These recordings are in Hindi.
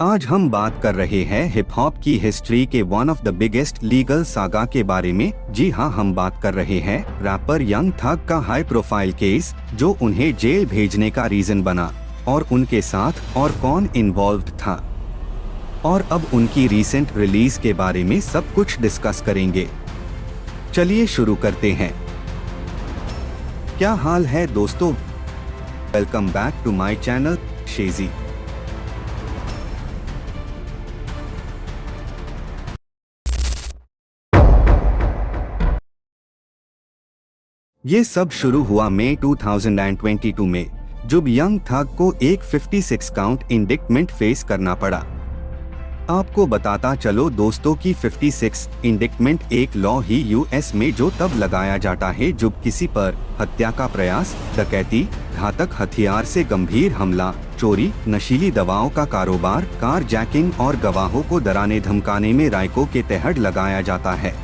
आज हम बात कर रहे हैं हिप हॉप की हिस्ट्री के one of the biggest legal saga के बारे में। जी हाँ, हम बात कर रहे हैं रैपर यंग थग का हाई प्रोफाइल केस जो उन्हें जेल भेजने का रीजन बना, और उनके साथ और कौन इन्वॉल्व्ड था, और अब उनकी रीसेंट रिलीज के बारे में सब कुछ डिस्कस करेंगे। चलिए शुरू करते हैं। क्या हाल है दोस्तों, welcome back to my channel शेजी। ये सब शुरू हुआ मई 2022 में, जब यंग थग को एक 56 काउंट इंडिक्टमेंट फेस करना पड़ा। आपको बताता चलो दोस्तों कि 56 इंडिक्टमेंट एक लॉ ही यूएस में जो तब लगाया जाता है जब किसी पर हत्या का प्रयास, डकैती, घातक हथियार से गंभीर हमला, चोरी, नशीली दवाओं का कारोबार, कार जैकिंग और गवाहों को डराने धमकाने में राइको के तहत लगाया जाता है।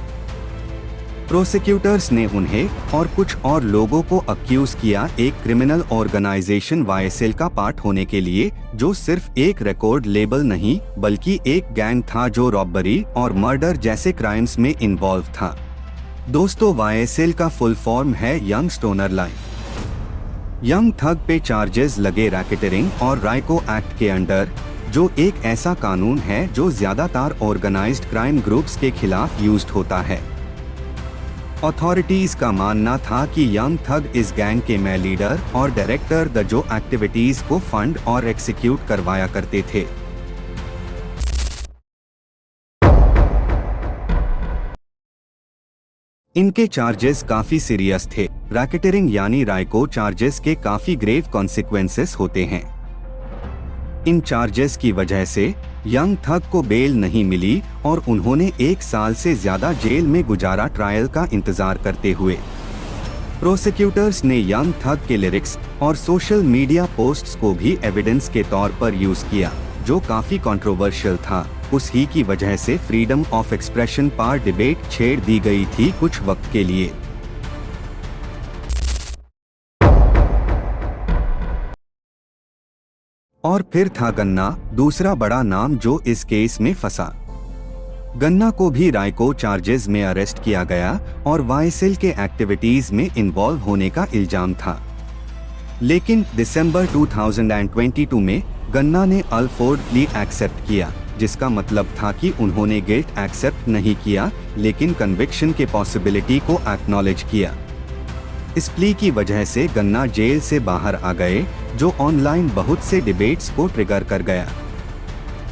प्रोसिक्यूटर्स ने उन्हें और कुछ और लोगों को अक्यूज किया एक क्रिमिनल ऑर्गेनाइजेशन वाईएसएल का पार्ट होने के लिए, जो सिर्फ एक रिकॉर्ड लेबल नहीं बल्कि एक गैंग था जो रॉबरी और मर्डर जैसे क्राइम्स में इन्वॉल्व था। दोस्तों, वाईएसएल का फुल फॉर्म है यंग स्टोनर लाइन। यंग थग पे चार्जेस लगे रैकेटरिंग और राइको एक्ट के अंडर, जो एक ऐसा कानून है जो ज्यादातर ऑर्गेनाइज्ड क्राइम ग्रुप्स के खिलाफ यूज्ड होता है। अथॉरिटीज का मानना था कि यंग थग इस गैंग के में लीडर और डायरेक्टर द जो एक्टिविटीज को फंड और एक्सिक्यूट करवाया करते थे। इनके चार्जेस काफी सीरियस थे। रैकेटरिंग यानी राइको चार्जेस के काफी ग्रेव कॉन्सिक्वेंसेस होते हैं। इन चार्जेस की वजह से यंग थग को बेल नहीं मिली और उन्होंने 1 साल से ज्यादा जेल में गुजारा ट्रायल का इंतजार करते हुए। प्रोसिक्यूटर्स ने यंग थग के लिरिक्स और सोशल मीडिया पोस्ट्स को भी एविडेंस के तौर पर यूज किया, जो काफी कंट्रोवर्शियल था। उस ही की वजह से फ्रीडम ऑफ एक्सप्रेशन पर डिबेट छेड़ दी गई थी कुछ वक्त के लिए। और फिर था गन्ना, दूसरा बड़ा नाम जो इस केस में फंसा। गन्ना को भी राइको चार्जेस में अरेस्ट किया गया और वाईएसएल के एक्टिविटीज में इन्वॉल्व होने का इल्जाम था। लेकिन दिसंबर 2022 में गन्ना ने अल्फोर्ड प्ली एक्सेप्ट किया, जिसका मतलब था कि उन्होंने गिल्ट एक्सेप्ट नहीं किया लेकिन कन्विक्शन के पॉसिबिलिटी को एक्नॉलेज किया। इस प्ली की वजह से गन्ना जेल से बाहर आ गए, जो ऑनलाइन बहुत से डिबेट्स को ट्रिगर कर गया।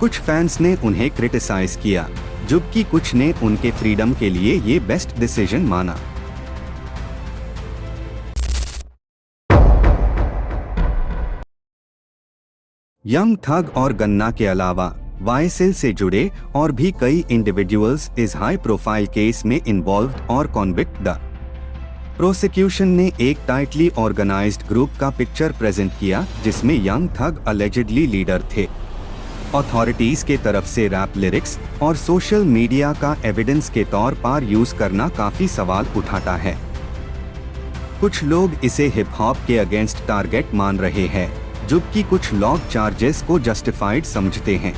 कुछ फैंस ने उन्हें क्रिटिसाइज किया, जबकि कुछ ने उनके फ्रीडम के लिए ये बेस्ट डिसीजन माना। यंग थग और गन्ना के अलावा वाईएसएल से जुड़े और भी कई इंडिविजुअल्स इस हाई प्रोफाइल केस में इन्वॉल्व्ड और कॉन्विक्ट द प्रोसिक्यूशन ने एक टाइटली ऑर्गेनाइज्ड ग्रुप का पिक्चर प्रेजेंट किया जिसमें यंग थग अलेजिडली लीडर थे। अथॉरिटीज के तरफ से रैप लिरिक्स और सोशल मीडिया का एविडेंस के तौर पर यूज करना काफी सवाल उठाता है। कुछ लोग इसे हिप हॉप के अगेंस्ट टारगेट मान रहे हैं, जबकि कुछ लोग चार्जेस को जस्टिफाइड समझते हैं।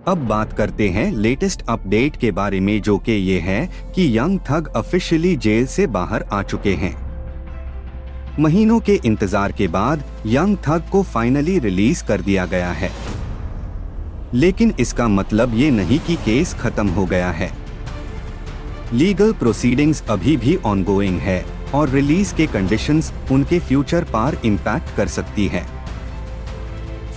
अब बात करते हैं लेटेस्ट अपडेट के बारे में, जो कि ये है कि यंग थग ऑफिशियली जेल से बाहर आ चुके हैं। महीनों के इंतजार के बाद यंग थग को फाइनली रिलीज कर दिया गया है। लेकिन इसका मतलब ये नहीं कि केस खत्म हो गया है। लीगल प्रोसीडिंग्स अभी भी ऑनगोइंग है और रिलीज के कंडीशंस उनके फ्यूचर पर इम्पैक्ट कर सकती है।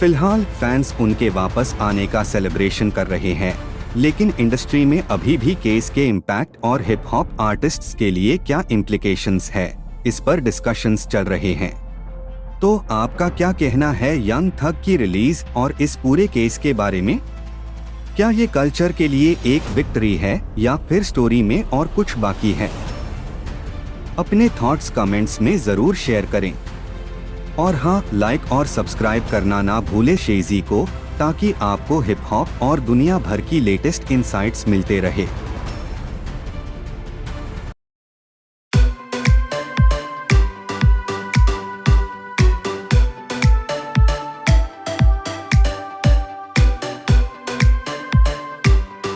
फिलहाल फैंस उनके वापस आने का सेलिब्रेशन कर रहे हैं, लेकिन इंडस्ट्री में अभी भी केस के इम्पैक्ट और हिप हॉप आर्टिस्ट्स के लिए क्या इम्प्लीकेशंस है, इस पर डिस्कशंस चल रहे हैं। तो आपका क्या कहना है यंग थग की रिलीज और इस पूरे केस के बारे में? क्या ये कल्चर के लिए एक विक्ट्री है या फिर स्टोरी में और कुछ बाकी है? अपने थॉट्स कमेंट्स में जरूर शेयर करें। और हाँ, लाइक और सब्सक्राइब करना ना भूले शेजी को, ताकि आपको हिप हॉप और दुनिया भर की लेटेस्ट इनसाइट्स मिलते रहे।